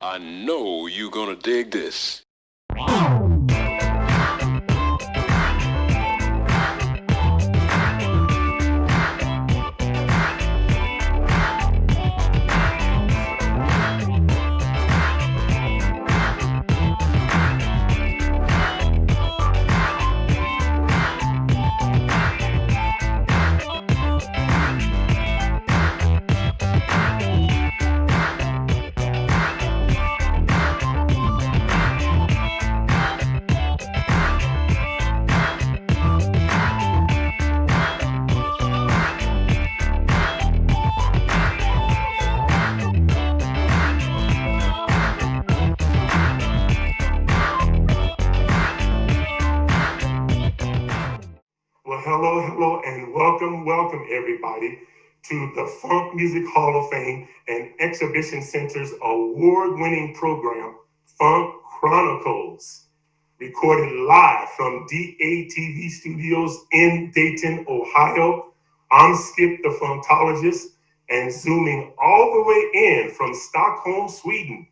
I know you're gonna dig this. Hello, and welcome everybody to the Funk Music Hall of Fame and Exhibition Center's award-winning program, Funk Chronicles, recorded live from DATV Studios in Dayton, Ohio. I'm Skip, the Funktologist, and zooming all the way in from Stockholm, Sweden,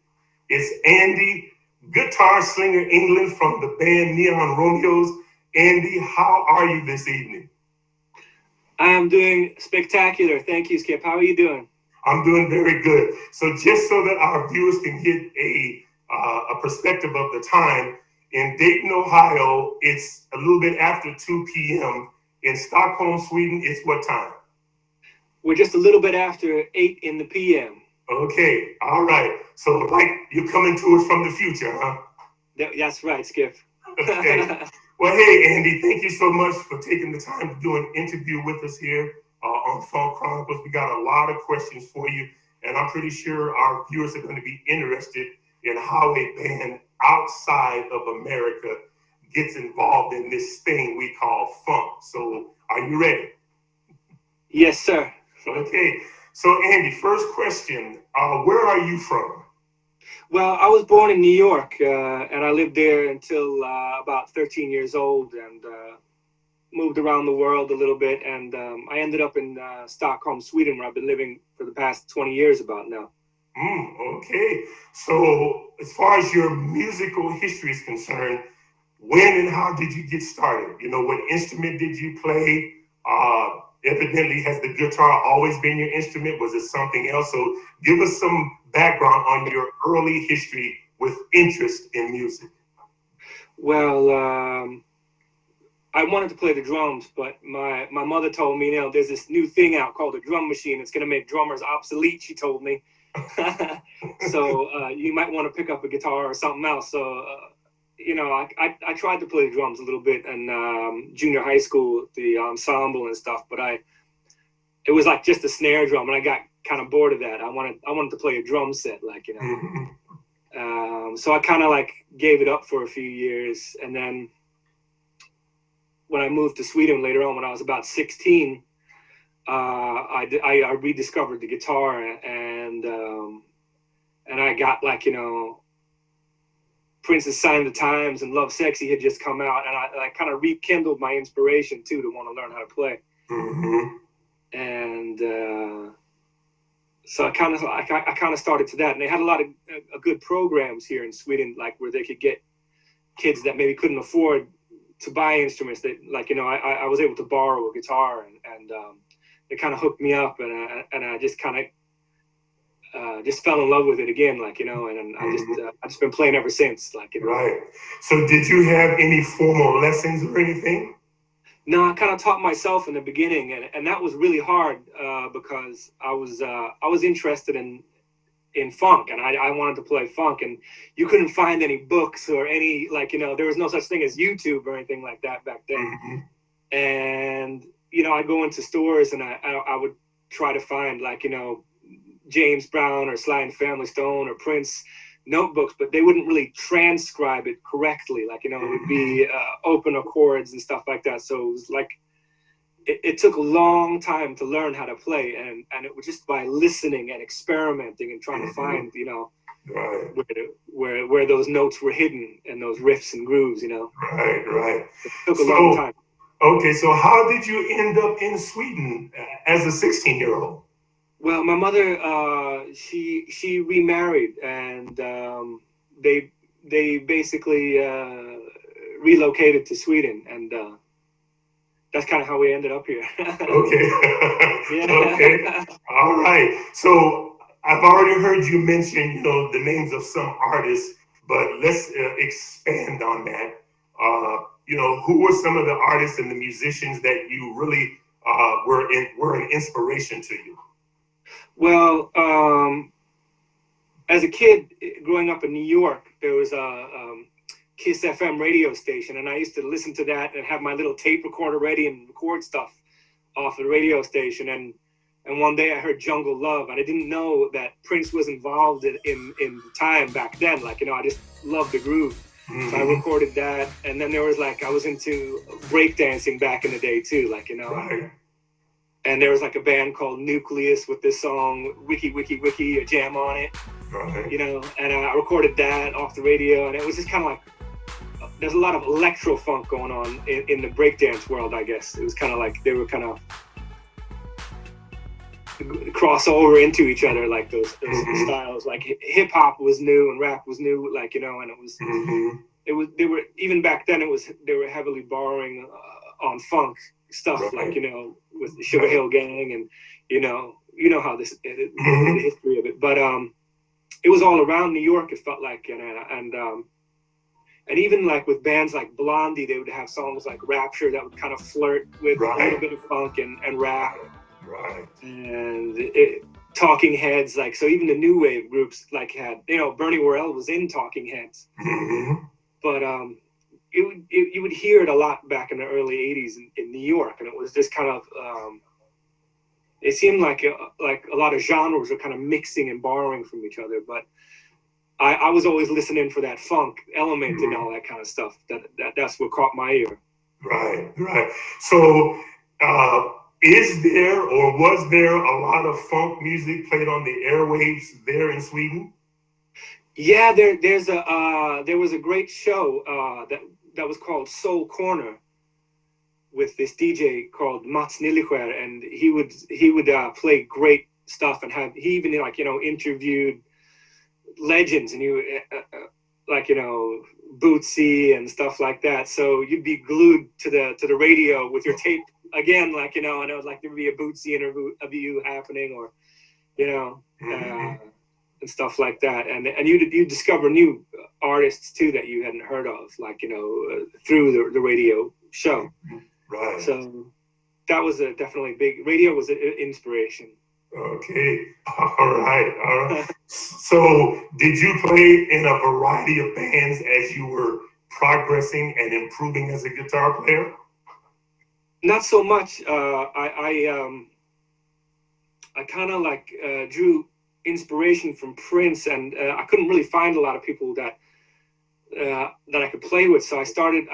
it's Andy, guitar slinger Englund from the band Neon Romeos. Andy, how are you this evening? I'm doing spectacular. Thank you, Skip. How are you doing? I'm doing very good. So just so that our viewers can get a perspective of the time, in Dayton, Ohio, it's a little bit after 2 p.m. In Stockholm, Sweden, it's what time? We're just a little bit after 8 in the p.m. Okay, all right. So like you're coming to us from the future, huh? That's right, Skip. Okay. Well, hey, Andy, thank you so much for taking the time to do an interview with us here on Funk Chronicles. We got a lot of questions for you, and I'm pretty sure our viewers are going to be interested in how a band outside of America gets involved in this thing we call funk. So are you ready? Yes, sir. Okay. So, Andy, first question, where are you from? Well, I was born in New York, and I lived there until about 13 years old, and moved around the world a little bit, and I ended up in Stockholm, Sweden, where I've been living for the past 20 years about now. Okay. So as far as your musical history is concerned, when and how did you get started? You know, what instrument did you play? Evidently, has the guitar always been your instrument? Was it something else? So give us some background on your early history with interest in music. Well, I wanted to play the drums, but my mother told me, you know, there's this new thing out called a drum machine. It's going to make drummers obsolete, she told me. So you might want to pick up a guitar or something else. So, you know, I tried to play the drums a little bit in junior high school, the ensemble and stuff, but it was like just a snare drum, and I got kind of bored of that. I wanted to play a drum set, like, you know. So I kind of like gave it up for a few years, and then when I moved to Sweden later on, when I was about 16, I rediscovered the guitar, and I got, like, you know, Prince's Sign of the Times and Love Sexy had just come out, and I kind of rekindled my inspiration too to want to learn how to play. And so I kind of started to that, and they had a lot of good programs here in Sweden, like where they could get kids that maybe couldn't afford to buy instruments. That, like, you know, I was able to borrow a guitar, and they kind of hooked me up, and I just kind of just fell in love with it again, like, you know, and I've just been playing ever since, like, you know. Right. So did you have any formal lessons or anything? No, I kind of taught myself in the beginning, and that was really hard because I was interested in funk, and I wanted to play funk, and you couldn't find any books or any, like, you know, there was no such thing as YouTube or anything like that back then. And, you know, I go into stores, and I would try to find, like, you know, James Brown or Sly and Family Stone or Prince notebooks, but they wouldn't really transcribe it correctly. Like, you know, it would be open chords and stuff like that. So it was like, it took a long time to learn how to play, and it was just by listening and experimenting and trying to find, you know, where those notes were hidden and those riffs and grooves, you know. Right. It took a long time. Okay, so how did you end up in Sweden as a 16-year-old? Well, my mother, she remarried, and they basically relocated to Sweden, and that's kind of how we ended up here. Okay. Yeah. Okay. All right. So I've already heard you mention, the names of some artists, but let's expand on that. Who were some of the artists and the musicians that you really were an inspiration to you? Well, as a kid growing up in New York, there was a Kiss FM radio station, and I used to listen to that and have my little tape recorder ready and record stuff off the radio station. And one day I heard Jungle Love, and I didn't know that Prince was involved in the time back then. Like, I just loved the groove. Mm-hmm. So I recorded that, and then there was I was into breakdancing back in the day too, Right. And there was a band called Nucleus with this song Wiki Wiki Wiki, a jam on it. Right. And I recorded that off the radio, and it was just kind of there's a lot of electro funk going on in the breakdance world, I guess. It was kind of they were kind of cross over into each other, those mm-hmm. styles. Hip hop was new and rap was new, and it was mm-hmm. They were even back then. They were heavily borrowing on funk stuff, right. With the Sugar Hill Gang, and you know how this mm-hmm. the history of it. But it was all around New York. It felt like, and even with bands like Blondie, they would have songs like Rapture that would kind of flirt with right. a little bit of funk and rap. Right. And Talking Heads, so even the new wave groups had, Bernie Worrell was in Talking Heads. Mm-hmm. But you would hear it a lot back in the early 80s in New York, and it was just kind of it seemed like a lot of genres were kind of mixing and borrowing from each other, but I was always listening for that funk element mm-hmm. and all that kind of stuff. That's what caught my ear. Right. So is there or was there a lot of funk music played on the airwaves there in Sweden? Yeah, there was a great show that was called Soul Corner with this DJ called Mats Nileskär, and he would play great stuff, and he even interviewed legends, and Bootsy and stuff like that. So you'd be glued to the radio with your tape again, and it was there would be a Bootsy interview happening, or mm-hmm. And stuff like that, and you discover new artists too that you hadn't heard of, through the radio show. Right. So that was definitely big. Radio was an inspiration. Okay. All right. So did you play in a variety of bands as you were progressing and improving as a guitar player? Not so much. I kind of drew inspiration from Prince, and I couldn't really find a lot of people that I could play with. So I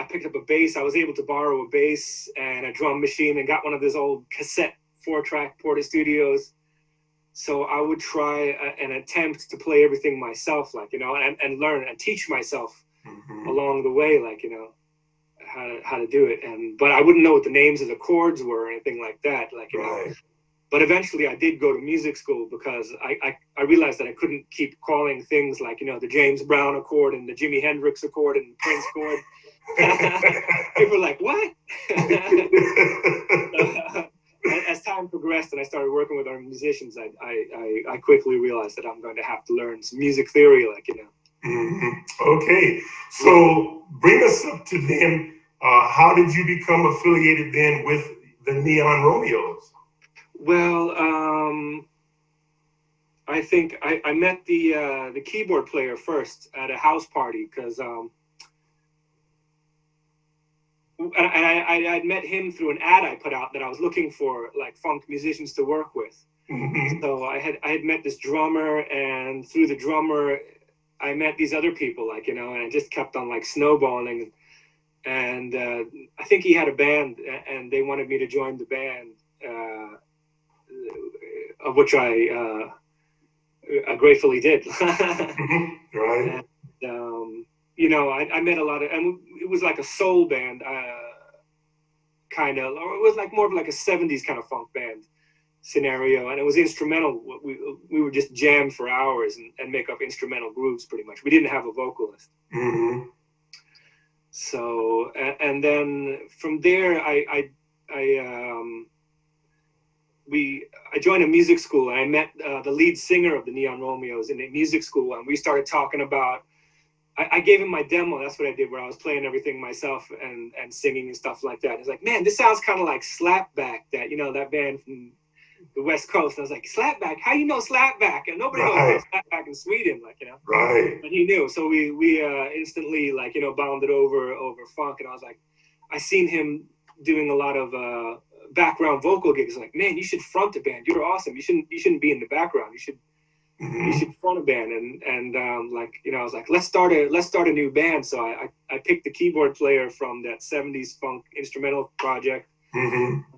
picked up a bass. I was able to borrow a bass and a drum machine, and got one of those old cassette 4-track Porta Studios. So I would try an attempt to play everything myself, and learn and teach myself mm-hmm. along the way, how to do it. But I wouldn't know what the names of the chords were or anything like that, right. But eventually I did go to music school because I realized that I couldn't keep calling things the James Brown accord and the Jimi Hendrix accord and the Prince chord. People were like, what? As time progressed and I started working with our musicians, I quickly realized that I'm going to have to learn some music theory, Mm-hmm. Okay, so bring us up to then. How did you become affiliated then with the Neon Romeos? Well, I think I met the keyboard player first at a house party, because I'd met him through an ad I put out that I was looking for funk musicians to work with. Mm-hmm. So I had met this drummer, and through the drummer I met these other people, and I just kept on snowballing, and I think he had a band, and they wanted me to join the band. Of which I gratefully did. Mm-hmm. Right. And, I met a lot of, and it was like a soul band, kind of, or it was more of a 70s kind of funk band. scenario, and it was instrumental. We would just jam for hours and make up instrumental grooves pretty much. We didn't have a vocalist. Mm-hmm. So, and then from there, I joined a music school, and I met the lead singer of the Neon Romeos in a music school, and we started talking about, I gave him my demo. That's what I did, where I was playing everything myself and singing and stuff like that. He's like, man, this sounds kind of like Slapback, that, you know, that band from the West Coast. And I was like, Slapback? How you know Slapback? And nobody knows Slapback in Sweden, like, you know. Right. But he knew. So we instantly, like, you know, bonded over funk. And I was like, I seen him doing a lot of background vocal gigs. Like, man, you should front a band. You're awesome. You shouldn't be in the background. You should front a band. And like, you know, I was like, let's start a new band. So I picked the keyboard player from that 70s funk instrumental project.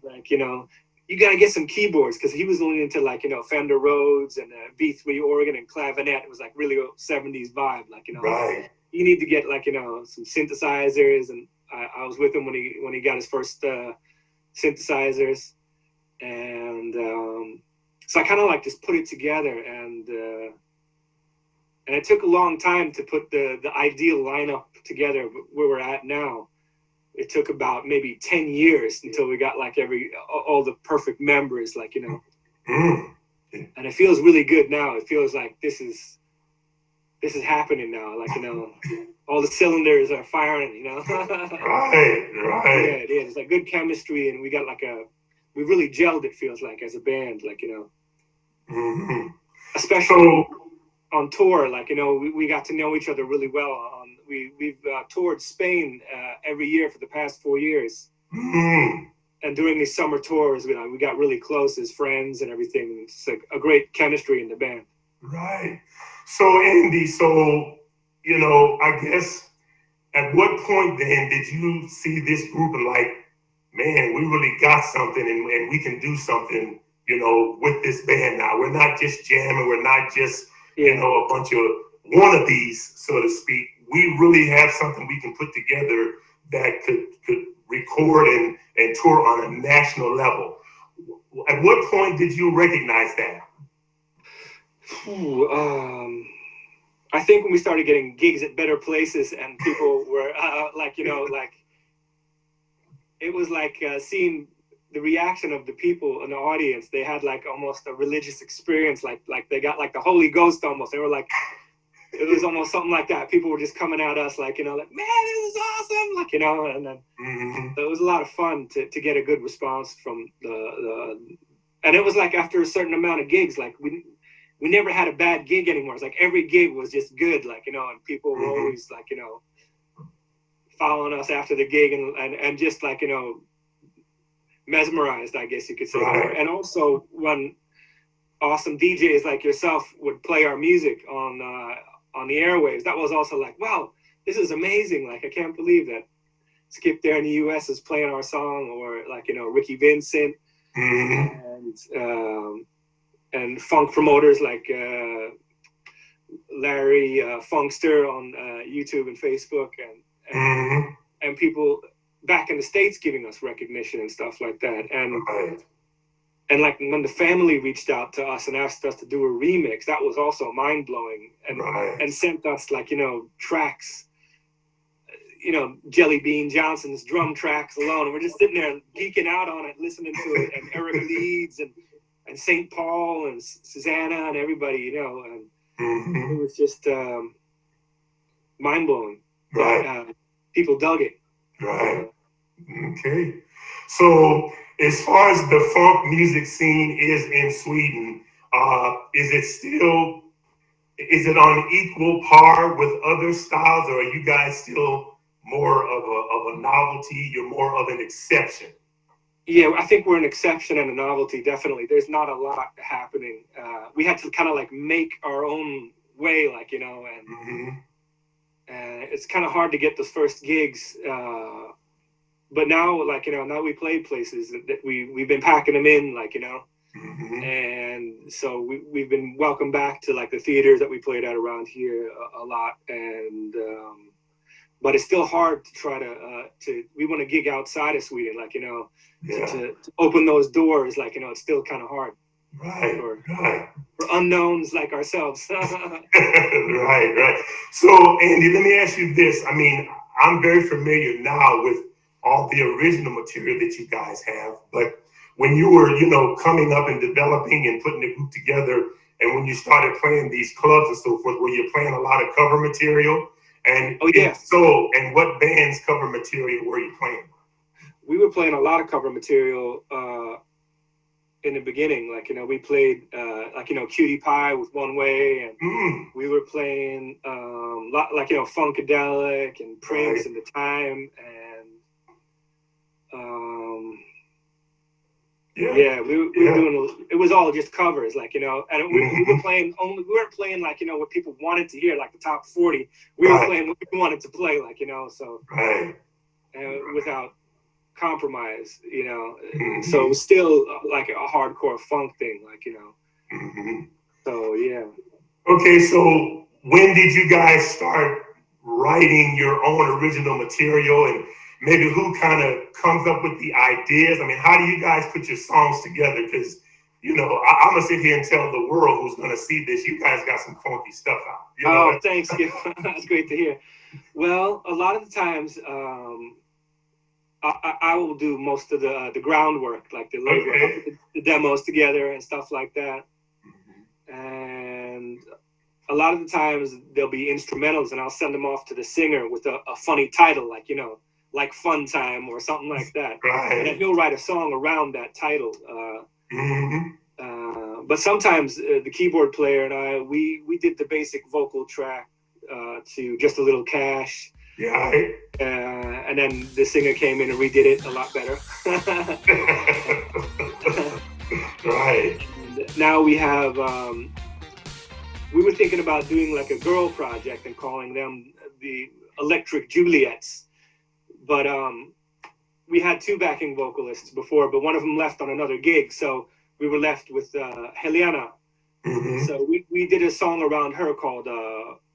Like, you know, you got to get some keyboards, because he was only into, like, you know, Fender Rhodes and B3 organ and clavinet. It was like really a 70s vibe, like, you know. Right. You need to get, like, you know, some synthesizers, and I was with him when he got his first synthesizers, and so I kind of like just put it together, and it took a long time to put the ideal lineup together where we're at now. It took about maybe 10 years until we got like all the perfect members, like, you know. And it feels really good now. It feels like this is happening now, like, you know. All the cylinders are firing, you know. Right. Yeah, it is. It's like good chemistry, and we got like we really gelled, it feels like, as a band, like, you know. Especially on tour, like, you know, we got to know each other really well. We've toured Spain every year for the past 4 years. And during these summer tours, we got really close as friends and everything. It's like a great chemistry in the band. Right. So, Andy, you know, I guess at what point then did you see this group and like, man, we really got something, and we can do something, you know, with this band now. We're not just jamming. We're not just, you know, a bunch of wannabes, so to speak. We really have something we can put together that could record and tour on a national level. At what point did you recognize that? I think when we started getting gigs at better places, and people were like, you know, like, it was like seeing the reaction of the people in the audience. They had like almost a religious experience, like they got like the Holy Ghost almost. They were like, it was almost something like that. People were just coming at us like, you know, like, man, this is awesome, like, you know. And then so it was a lot of fun to get a good response from and it was like after a certain amount of gigs, like we never had a bad gig anymore. It's like every gig was just good, like, you know, and people were always like, you know, following us after the gig and just like, you know, mesmerized, I guess you could say. Right. And also when awesome DJs like yourself would play our music on the airwaves, that was also like, wow, this is amazing. Like, I can't believe that Skip there in the US is playing our song, or like, you know, Ricky Vincent and funk promoters like Larry Funkster on YouTube and Facebook, and people back in the States giving us recognition and stuff like that. And like when the family reached out to us and asked us to do a remix, that was also mind blowing, and sent us like, you know, tracks, you know, Jelly Bean Johnson's drum tracks alone. And we're just sitting there geeking out on it, listening to it, and Eric Leeds and St. Paul and Susanna and everybody, you know, and it was just mind blowing. Right. People dug it. Right. Okay. So, as far as the funk music scene is in Sweden, is it on equal par with other styles, or are you guys still more of a novelty? You're more of an exception? Yeah, I think we're an exception and a novelty, definitely. There's not a lot happening. We had to kind of like make our own way, like, you know, and it's kind of hard to get those first gigs. But now, like, you know, now we play places that we've been packing them in, like, you know, and so we've been welcomed back to like the theaters that we played at around here a lot, and but it's still hard to try we want to gig outside of Sweden, like, to open those doors, like, it's still kind of hard. Right, right. For unknowns like ourselves. Right. So, Andy, let me ask you this. I mean, I'm very familiar now with all the original material that you guys have, but when you were, coming up and developing and putting the group together, and when you started playing these clubs and so forth, were you playing a lot of cover material? And and what band's cover material were you playing? We were playing a lot of cover material in the beginning. Like, we played Cutie Pie with One Way, and we were playing Funkadelic and Prince and The Time, and we were doing, it was all just covers, like, and we were playing we weren't playing like, what people wanted to hear, like the top 40. We were playing what we wanted to play, like, so without compromise, so it was still like a hardcore funk thing, like, so yeah. Okay, so when did you guys start writing your own original material, and maybe who kind of comes up with the ideas? I mean, how do you guys put your songs together? Because, I'm going to sit here and tell the world who's going to see this, you guys got some funky stuff out. Thanks. That's great to hear. Well, a lot of the times, I will do most of the groundwork, like the demos together and stuff like that. And a lot of the times there'll be instrumentals, and I'll send them off to the singer with a funny title, like, like Fun Time or something like that. And then he'll write a song around that title. But sometimes the keyboard player and I, we did the basic vocal track to Just a Little Cash. Yeah. And then the singer came in and redid it a lot better. Right. And now we have, we were thinking about doing like a girl project and calling them the Electric Juliets. But we had two backing vocalists before, but one of them left on another gig. So we were left with Helena. So we did a song around her called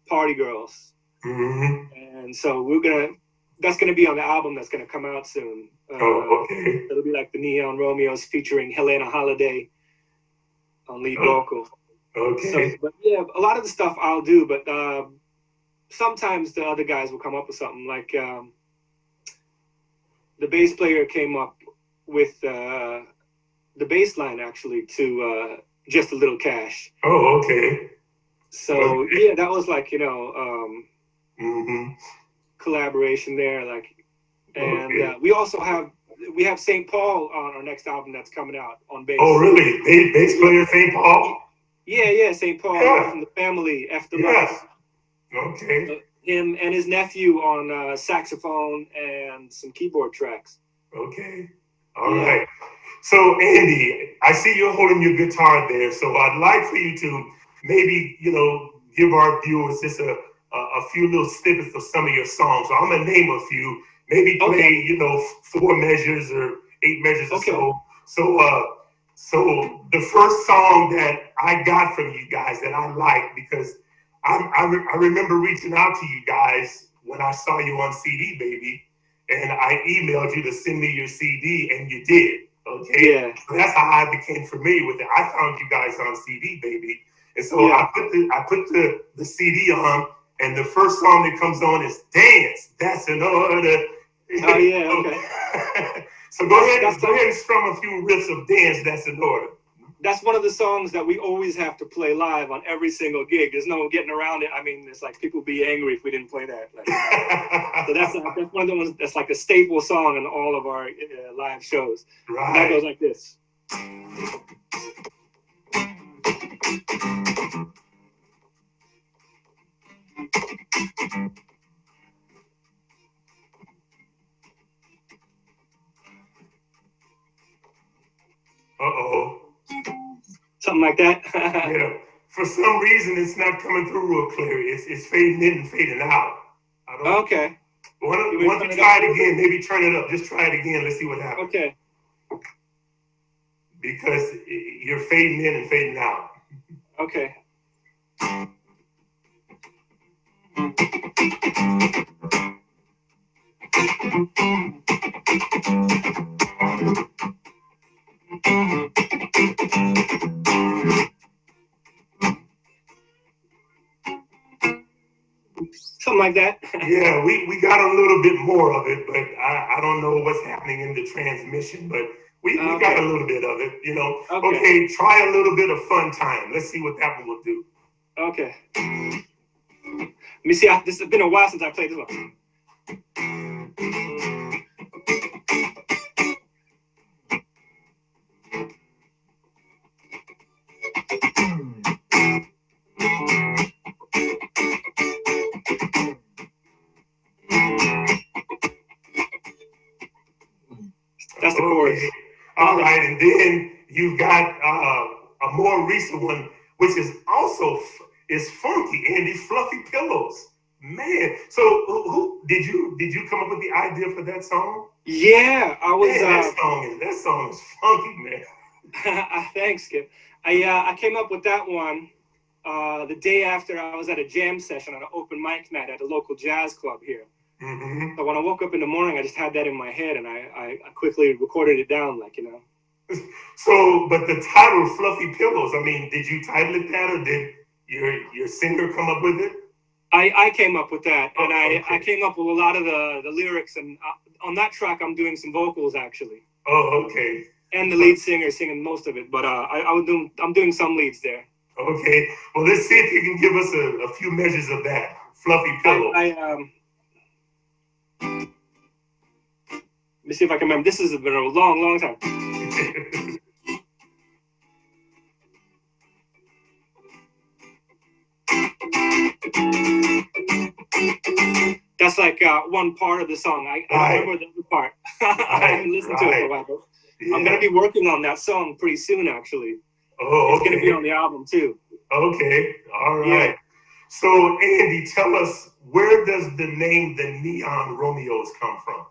Party Girls. And so that's gonna be on the album that's gonna come out soon. It'll be like the Neon Romeos featuring Helena Holiday on lead vocal. So, but yeah, a lot of the stuff I'll do, but sometimes the other guys will come up with something. Like the bass player came up with the bass line actually to Just a Little Cash. So yeah, that was like, collaboration there, like, and we also have St. Paul on our next album that's coming out on bass. Oh, really? Bass player St. Paul? Yeah, St. Paul from the family F. Deluxe. Okay. Him and his nephew on saxophone and some keyboard tracks. Okay. All right. So, Andy, I see you're holding your guitar there, so I'd like for you to maybe, give our viewers just a few little snippets of some of your songs. So I'm going to name a few, maybe play, 4 measures or 8 measures or so. So the first song that I got from you guys that I like, because I remember reaching out to you guys when I saw you on CD Baby, and I emailed you to send me your CD, and you did. Okay. Yeah. So that's how I became familiar with it. I found you guys on CD Baby, and so I put the CD on, and the first song that comes on is Dance. That's an order. Oh yeah. Okay. So go ahead and strum a few riffs of Dance. That's in order. That's one of the songs that we always have to play live on every single gig. There's no getting around it. I mean, it's like people be angry if we didn't play that. Like, so that's one of the ones that's like a staple song in all of our live shows. Right. And that goes like this. Something like that. Yeah. For some reason, it's not coming through real clear. It's fading in and fading out. Okay. Why don't you try it again? Maybe turn it up. Just try it again. Let's see what happens. Okay. Because you're fading in and fading out. Okay. something like that. Yeah, we got a little bit more of it, but I don't know what's happening in the transmission, but we got a little bit of it, you know. Okay, try a little bit of Fun Time. Let's see what that one will do. Okay. Let me see. This has been a while since I played this one. That's the chorus. All right, and then you've got a more recent one, which is also is funky, Andy, Fluffy Pillows. Man, so who did you come up with the idea for that song? Yeah, I was. Man, that song is funky, man. Thanks, Skip. I came up with that one the day after I was at a jam session on an open mic night at a local jazz club here. Mm-hmm. So when I woke up in the morning, I just had that in my head, and I quickly recorded it down, like, you know. So, but the title Fluffy Pillows, I mean, did you title it that, or did your singer come up with it? I came up with that, and I came up with a lot of the lyrics, and on that track, I'm doing some vocals, actually. Oh, okay. And the lead singer singing most of it, but I'm doing some leads there. Okay. Well, let's see if you can give us a few measures of that Fluffy Pillow. Let me see if I can remember. This has been a long time. That's like one part of the song. I don't remember the other part. I haven't listened to it for a while. But yeah. I'm going to be working on that song pretty soon, actually. Oh, okay. It's going to be on the album, too. Okay. All right. Yeah. So, Andy, tell us, where does the name the Neon Romeos come from?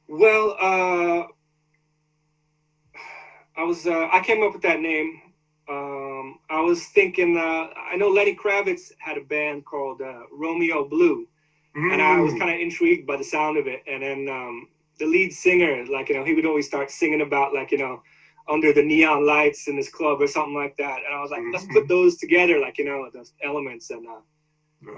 Well, I came up with that name. I was thinking, I know Lenny Kravitz had a band called Romeo Blue, and I was kind of intrigued by the sound of it. And then the lead singer, like, you know, he would always start singing about, like, you know, under the neon lights in this club or something like that. And I was like, let's put those together, like, you know, those elements. And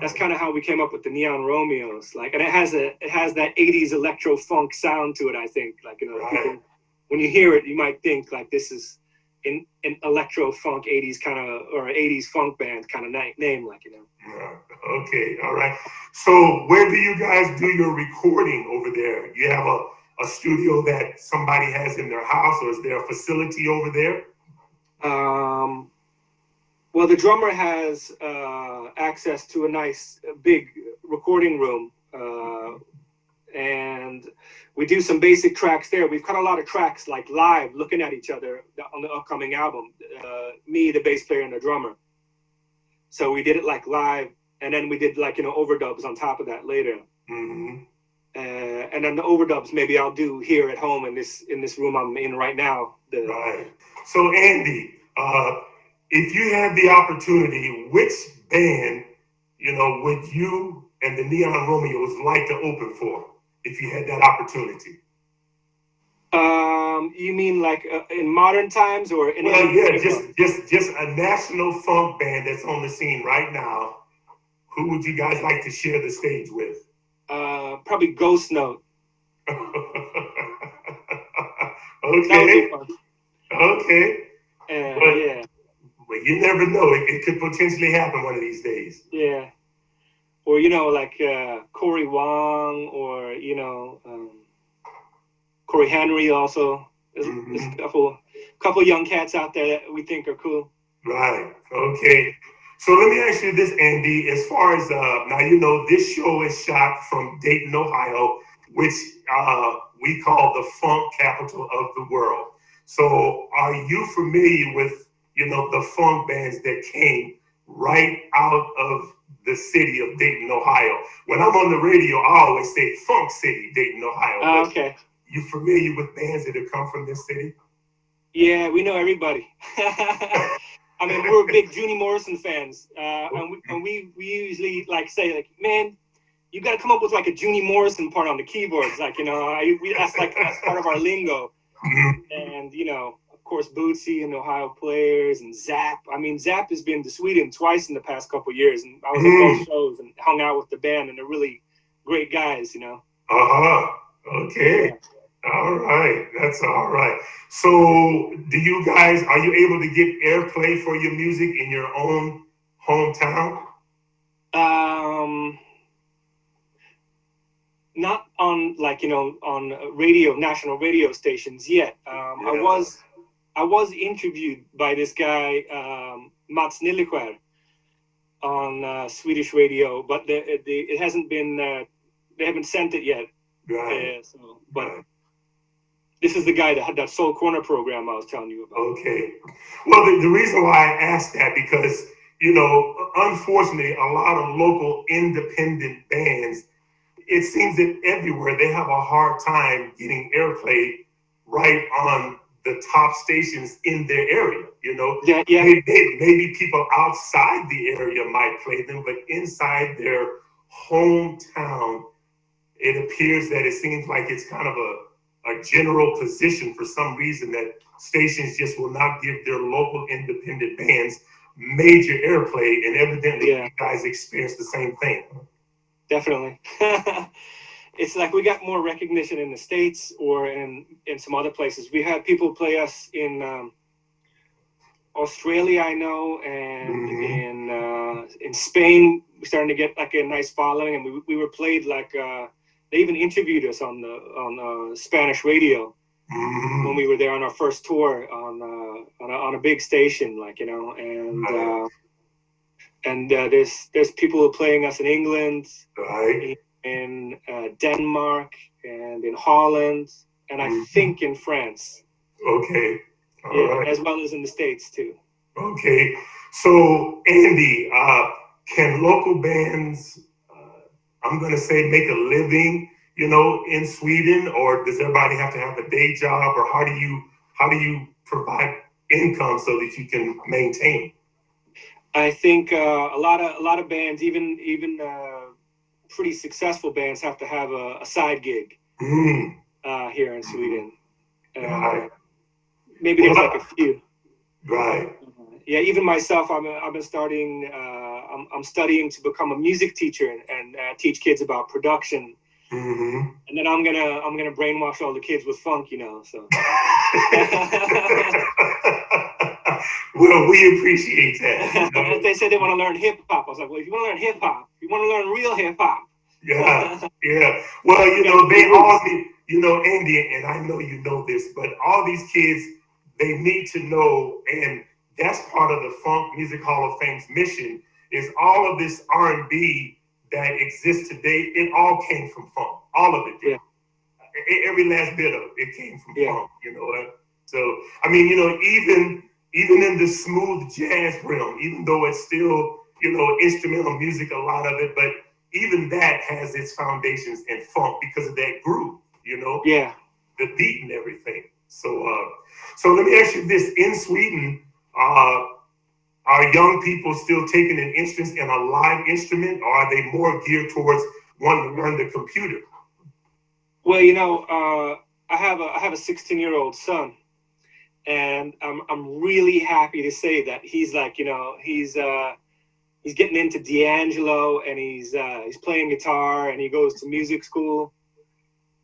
that's kind of how we came up with the Neon Romeos. Like, and it has that 80s electro funk sound to it, I think. Like, you know, people, when you hear it, you might think like this is an electro funk 80s kind of, or 80s funk band kind of name, like, you know. Yeah. Okay. All right. So where do you guys do your recording over there? You have a studio that somebody has in their house, or is there a facility over there? Well, the drummer has access to a nice big recording room, and we do some basic tracks there. We've cut a lot of tracks like live, looking at each other on the upcoming album. Me, the bass player, and the drummer. So we did it like live, and then we did, like, you know, overdubs on top of that later. Mm-hmm. And then the overdubs maybe I'll do here at home in this room I'm in right now. Right. So Andy, if you had the opportunity, which band, you know, would you and the Neon Romeos like to open for if you had that opportunity? You mean like in modern times, or in? Well, yeah, just a national funk band that's on the scene right now. Who would you guys like to share the stage with? Probably Ghost Note. Okay. Okay. Yeah. But you never know. It could potentially happen one of these days. Yeah. Or, you know, like Corey Wong, or, you know, Corey Henry also. There's a couple young cats out there that we think are cool. Right. Okay. So let me ask you this, Andy. As far as now, you know, this show is shot from Dayton, Ohio, which we call the funk capital of the world. So are you familiar with, you know, the funk bands that came right out of the city of Dayton, Ohio? When I'm on the radio, I always say Funk City, Dayton, Ohio. Okay. You familiar with bands that have come from this city? Yeah, we know everybody. I mean, we're big Junie Morrison fans, and we usually like say, like, man, you got to come up with like a Junie Morrison part on the keyboards, like, you know, that's part of our lingo. And, you know, of course, Bootsy and Ohio Players and Zap. I mean, Zap has been to Sweden twice in the past couple of years, and I was at both shows, and hung out with the band, and they're really great guys, you know. Okay. Yeah. All right. That's all right. So are you able to get airplay for your music in your own hometown? Not on, like, you know, on national radio stations yet. Yeah. I was interviewed by this guy, Mats Nillikär, on Swedish radio, but it hasn't been, they haven't sent it yet. Right. But Right. this is the guy that had that Soul Corner program I was telling you about. Okay. Well, the reason why I asked that, because, you know, unfortunately, a lot of local independent bands, it seems that everywhere they have a hard time getting airplay right on the top stations in their area, you know? Yeah. Maybe people outside the area might play them, but inside their hometown, it appears that it seems like it's kind of a general position for some reason that stations just will not give their local independent bands major airplay, and evidently you guys experience the same thing. Definitely. It's like we got more recognition in the States or in some other places. We had people play us in Australia, I know, and in Spain. We're starting to get like a nice following, and we were played like they even interviewed us on Spanish radio when we were there on our first tour on a big station, like, you know, and there's people who are playing us in England, Right. in Denmark, and in Holland, and I think in France. Okay. All right. As well as in the States too. Okay. So, Andy, can local bands, I'm going to say, make a living, you know, in Sweden, or does everybody have to have a day job, or how do you provide income so that you can maintain? I think a lot of bands, even pretty successful bands, have to have a side gig here in Sweden. Right. Maybe there's like a few. Right. Yeah, even myself, I've been starting. I'm studying to become a music teacher and teach kids about production. And then I'm gonna brainwash all the kids with funk, you know. So. Well, we appreciate that. You know? They said they want to learn hip hop. I was like, well, if you want to learn hip hop, you want to learn real hip hop. Yeah. Well, you know, they all need, you know, Andy, and I know you know this, but all these kids, they need to know, and that's part of the Funk Music Hall of Fame's mission, is all of this R&B that exists today, it all came from funk. All of it did. Yeah. Every last bit of it came from funk, you know. So, I mean, you know, even in the smooth jazz realm, even though it's still, you know, instrumental music, a lot of it, but even that has its foundations in funk because of that groove, you know? Yeah. The beat and everything. So let me ask you this. In Sweden, are young people still taking an interest in a live instrument, or are they more geared towards wanting to learn the computer? Well, you know, I have a 16-year-old son, and I'm really happy to say that he's like, you know, he's getting into D'Angelo, and he's playing guitar, and he goes to music school,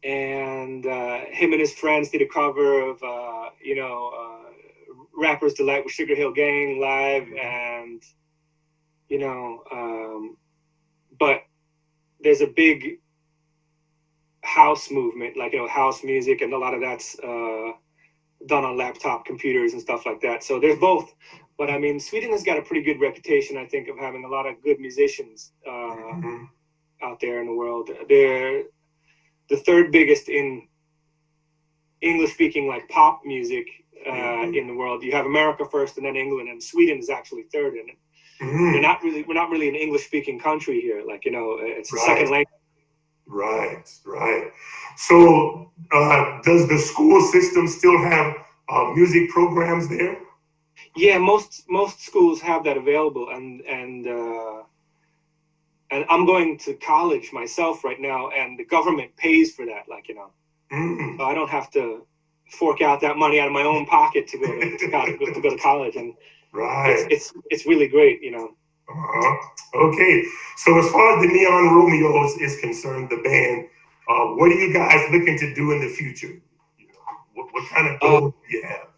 and him and his friends did a cover of Rapper's Delight with Sugar Hill Gang live, and you know, but there's a big house movement, like, you know, house music, and a lot of that's done on laptop computers and stuff like that. So there's both. But I mean, Sweden has got a pretty good reputation, I think, of having a lot of good musicians out there in the world. They're the third biggest in English-speaking, like, pop music in the world. You have America first, and then England, and Sweden is actually third in it. We're not really an English-speaking country here. Like, you know, it's a second language. Right. So, does the school system still have music programs there? Yeah, most schools have that available, and I'm going to college myself right now, and the government pays for that. Like, you know, so I don't have to fork out that money out of my own pocket to go to college, and it's really great, you know. Okay, so as far as the Neon Romeos is concerned, the band, what are you guys looking to do in the future? What kind of goals do you have?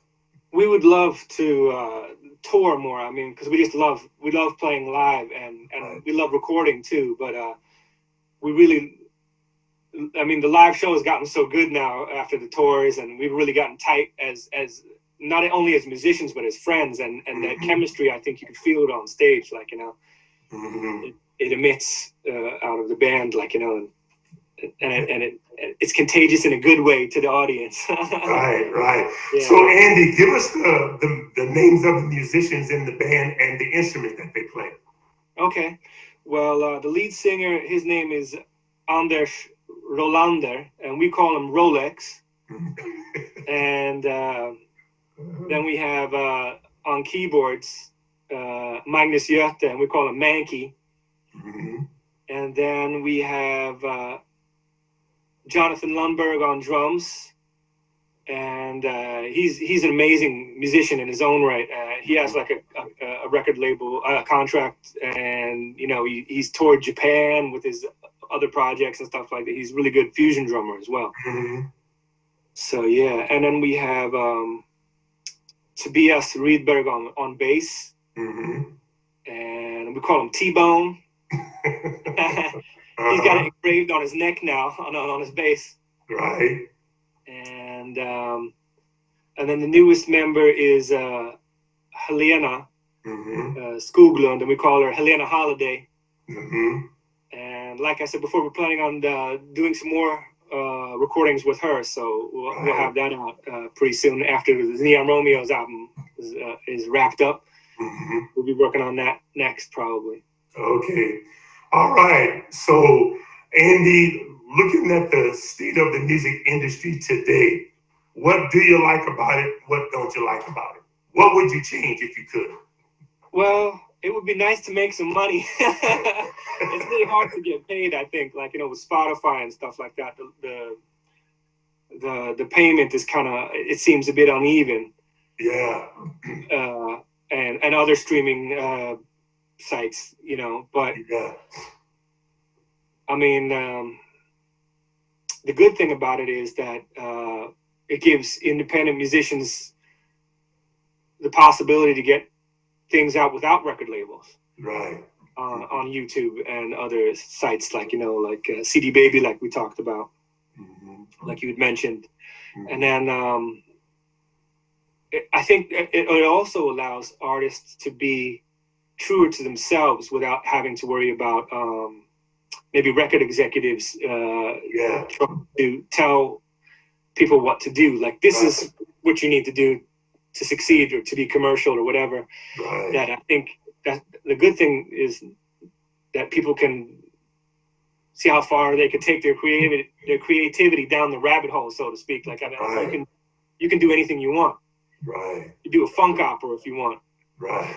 We would love to tour more. I mean, because we love playing live, and we love recording too. But we really, I mean, the live show has gotten so good now after the tours, and we've really gotten tight as not only as musicians but as friends, and that chemistry, I think you can feel it on stage, like, you know, it emits out of the band, like, you know, and it's contagious in a good way to the audience. Right. Yeah. So Andy, give us the names of the musicians in the band and the instrument that they play. Okay, well, the lead singer, his name is Anders Rolander, and we call him Rolex. And then we have on keyboards Magnus Göte, and we call him Mankey. And then we have Jonathan Lundberg on drums, and he's an amazing musician in his own right. He has like a record label contract, and you know, he's toured Japan with his other projects and stuff like that. He's a really good fusion drummer as well. So yeah, and then we have Tobias Rydberg on bass, and we call him T-Bone. He's got it engraved on his neck now, on his bass. Right. And then the newest member is Helena Skoglund, and we call her Helena Holiday. And like I said before, we're planning on doing some more recordings with her, so we'll have that out pretty soon after the Neon Romeos album is wrapped up. We'll be working on that next, probably. Okay. All right. So, Andy, looking at the state of the music industry today, what do you like about it? What don't you like about it? What would you change if you could? Well, it would be nice to make some money. It's really hard to get paid, I think, like, you know, with Spotify and stuff like that. The payment is kind of, it seems a bit uneven. Yeah. And other streaming sites, you know, but yeah. I mean, the good thing about it is that it gives independent musicians the possibility to get things out without record labels. Right. On YouTube and other sites, like, you know, like CD Baby, like we talked about, like you had mentioned. And then I think it also allows artists to be truer to themselves without having to worry about maybe record executives trying to tell people what to do. Like, this is what you need to do to succeed or to be commercial or whatever. That I think that the good thing is that people can see how far they can take their creativity down the rabbit hole, so to speak. Like, I mean, you can do anything you want. Right. You do a funk opera if you want. Right.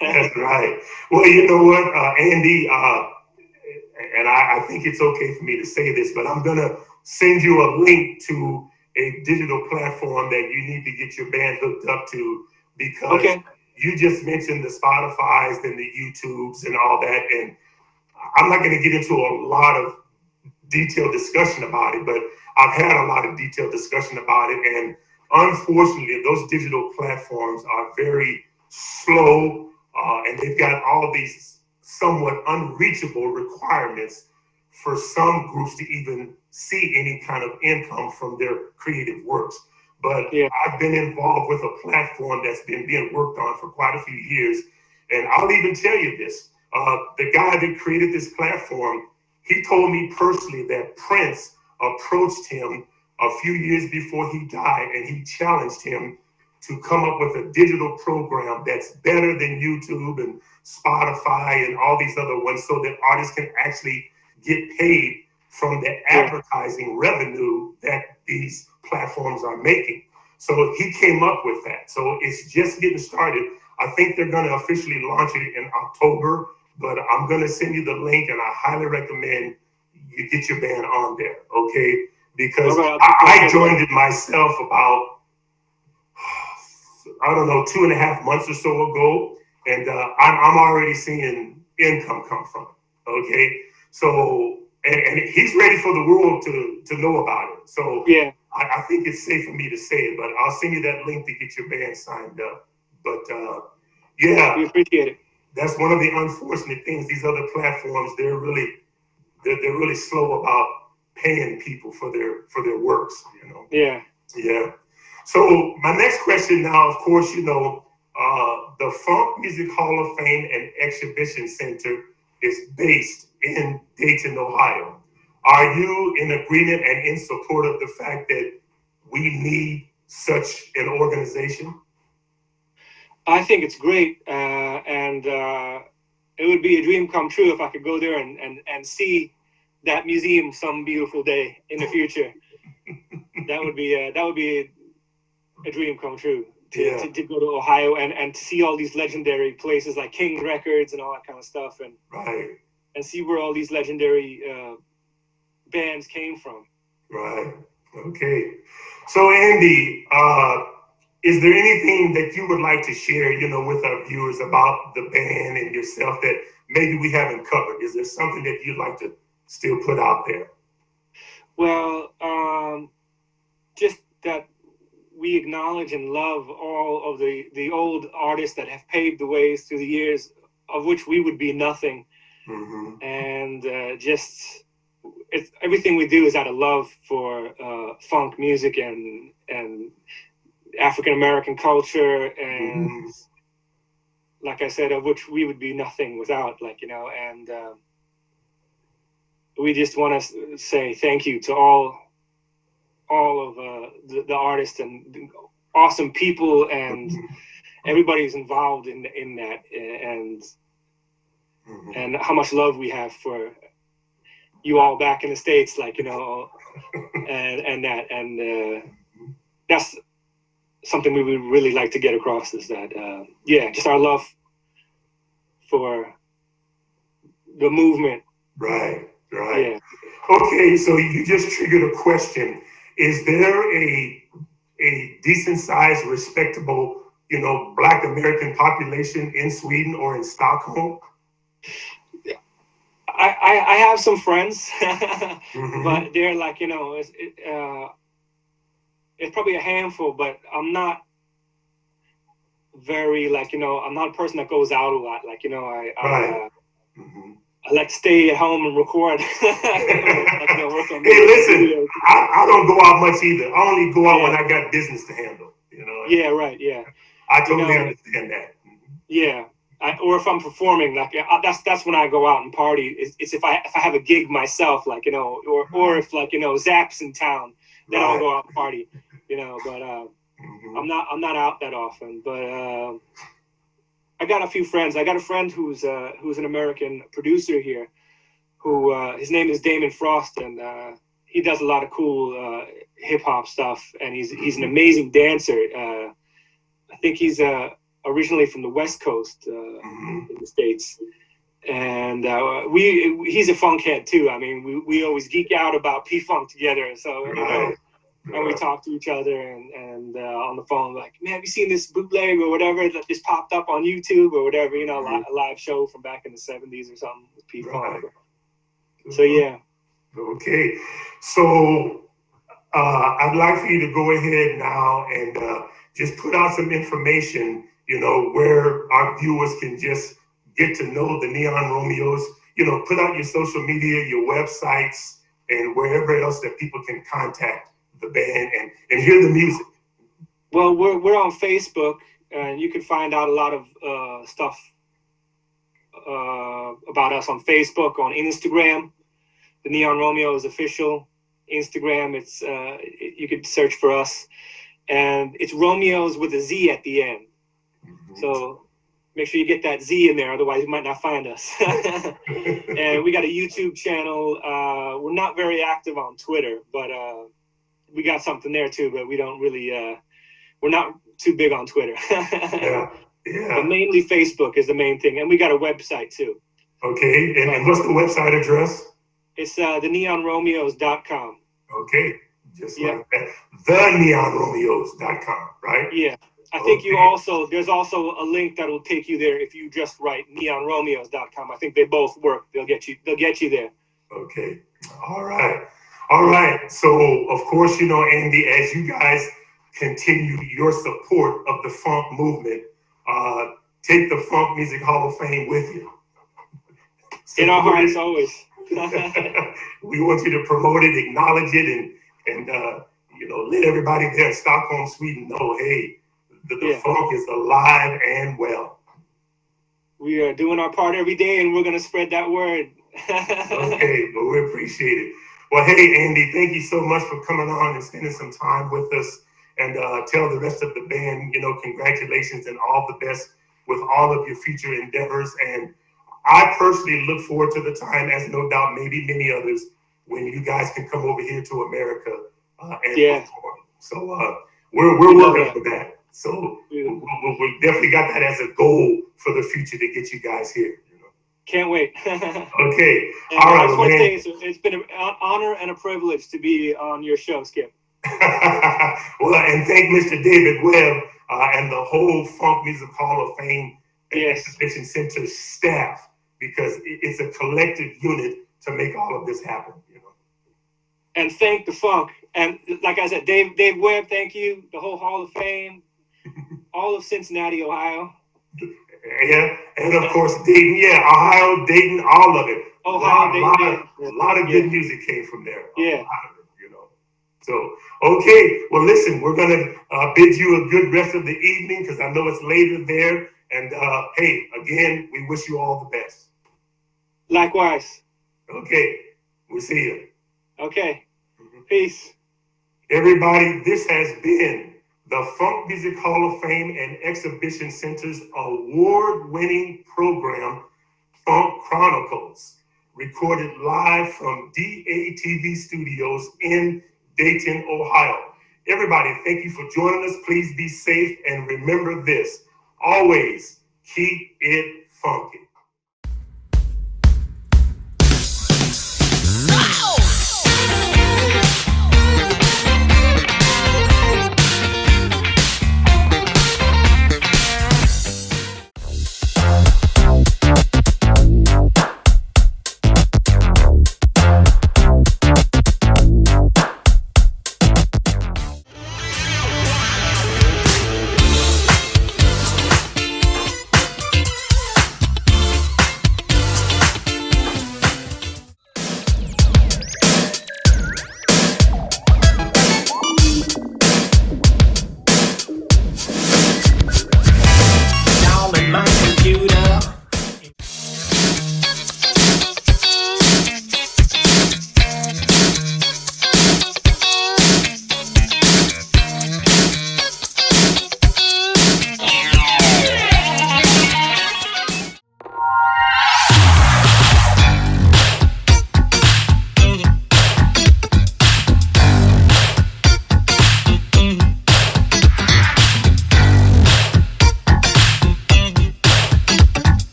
That's right. Well, you know what, Andy, and I think it's okay for me to say this, but I'm going to send you a link to a digital platform that you need to get your band hooked up to, because you just mentioned the Spotifys and the YouTubes and all that. And I'm not going to get into a lot of detailed discussion about it, but I've had a lot of detailed discussion about it. And unfortunately, those digital platforms are very slow, and they've got all these somewhat unreachable requirements for some groups to even see any kind of income from their creative works. But I've been involved with a platform that's been being worked on for quite a few years. And I'll even tell you this, the guy that created this platform, he told me personally that Prince approached him a few years before he died, and he challenged him to come up with a digital program that's better than YouTube and Spotify and all these other ones, so that artists can actually get paid from the advertising revenue that these platforms are making. So he came up with that. So it's just getting started. I think they're going to officially launch it in October, but I'm going to send you the link, and I highly recommend you get your band on there, okay? Because I joined it myself about, I don't know, 2.5 months or so ago. and I'm already seeing income come from it. Okay, so and he's ready for the world to know about it. So yeah, I think it's safe for me to say it, but I'll send you that link to get your band signed up. But yeah, we appreciate it. that's one of the unfortunate things. These other platforms, they're really slow about paying people for their works. You know. Yeah. Yeah. So my next question now, of course, you know, the Funk Music Hall of Fame and Exhibition Center is based in Dayton, Ohio. Are you in agreement and in support of the fact that we need such an organization? I think it's great, and it would be a dream come true if I could go there and see that museum some beautiful day in the future. That would be a dream come true to go to Ohio and to see all these legendary places like King Records and all that kind of stuff, and right, and see where all these legendary bands came from. Right. Okay. So Andy, is there anything that you would like to share, you know, with our viewers about the band and yourself that maybe we haven't covered? Is there something that you'd like to still put out there? Well, just that we acknowledge and love all of the old artists that have paved the ways through the years, of which we would be nothing. Mm-hmm. And just everything we do is out of love for funk music and African American culture, and mm-hmm. like I said, of which we would be nothing without, like, you know, and we just want to say thank you to all of the artists and awesome people and everybody who's involved in that, and mm-hmm. and how much love we have for you all back in the States, like, you know, and that's something we would really like to get across, is that just our love for the movement. Right. Yeah. Okay, so you just triggered a question. Is there a decent sized, respectable, you know, Black American population in Sweden or in Stockholm? I have some friends, mm-hmm. but they're like, you know, it's probably a handful, but I'm not very, like, you know, I'm not a person that goes out a lot. Like, you know, mm-hmm. I like to stay at home and record. Like, you know, work on hey, listen, I don't go out much either. I only go out when I got business to handle, you know? Yeah, right, yeah. I totally understand that. Yeah. Or if I'm performing, like, that's when I go out and party. It's if I have a gig myself, like, you know, or if, like, you know, Zap's in town, then I'll go out and party, you know. But mm-hmm. I'm not out that often. But I got a few friends. I got a friend who's an American producer here, who his name is Damon Frost, and he does a lot of cool hip hop stuff, and he's an amazing dancer. I think he's originally from the West Coast in the States, and he's a funk head too. I mean, we always geek out about P-Funk together, so you know, and we talk to each other and on the phone, like, man, have you seen this bootleg or whatever that just popped up on YouTube or whatever, you know, a live show from back in the 70s or something with P-Funk. So yeah. Okay, so I'd like for you to go ahead now and just put out some information, you know, where our viewers can just get to know the Neon Romeos, you know, put out your social media, your websites, and wherever else that people can contact the band and hear the music. Well, we're on Facebook, and you can find out a lot of stuff about us on Facebook, on Instagram. The Neon Romeos official Instagram. It's you could search for us, and it's Romeos with a Z at the end. So make sure you get that Z in there, otherwise you might not find us. And we got a YouTube channel. We're not very active on Twitter, but we got something there too. But we don't really. We're not too big on Twitter. Yeah. But mainly Facebook is the main thing, and we got a website too. Okay, and what's the website address? It's theneonromeos.com. Okay, just like that. TheNeonRomeos.com, right? Yeah. I think there's also a link that will take you there if you just write neonromeos.com. I think they both work. They'll get you there. Okay. All right. So, of course, Andy, as you guys continue your support of the funk movement, take the Funk Music Hall of Fame with you. In our hearts, always. We want you to promote it, acknowledge it, and let everybody there in Stockholm, Sweden know, hey, the funk is alive and well. We are doing our part every day, and we're going to spread that word. Okay, but we appreciate it. Well, hey, Andy, thank you so much for coming on and spending some time with us, and tell the rest of the band, congratulations and all the best with all of your future endeavors. And I personally look forward to the time, as no doubt maybe many others, when you guys can come over here to America and perform. So we're working for that. So we definitely got that as a goal for the future to get you guys here. Can't wait. Okay. And all right. I just want to say it's been an honor and a privilege to be on your show, Skip. Well, and thank Mr. David Webb and the whole Funk Music Hall of Fame and Exhibition Center staff, because it's a collective unit to make all of this happen. And thank the funk. And like I said, Dave Webb, thank you. The whole Hall of Fame, all of Cincinnati, Ohio. Yeah, and of course Dayton, Ohio, Dayton, all of it. Ohio, a lot of good music came from there. Yeah. So, okay, well, listen, we're going to bid you a good rest of the evening, because I know it's later there. And hey, again, we wish you all the best. Likewise. Okay, we'll see you. Okay, peace. Everybody, this has been the Funk Music Hall of Fame and Exhibition Center's award-winning program, Funk Chronicles, recorded live from DATV Studios in Dayton, Ohio. Everybody, thank you for joining us. Please be safe, and remember this, always keep it funky.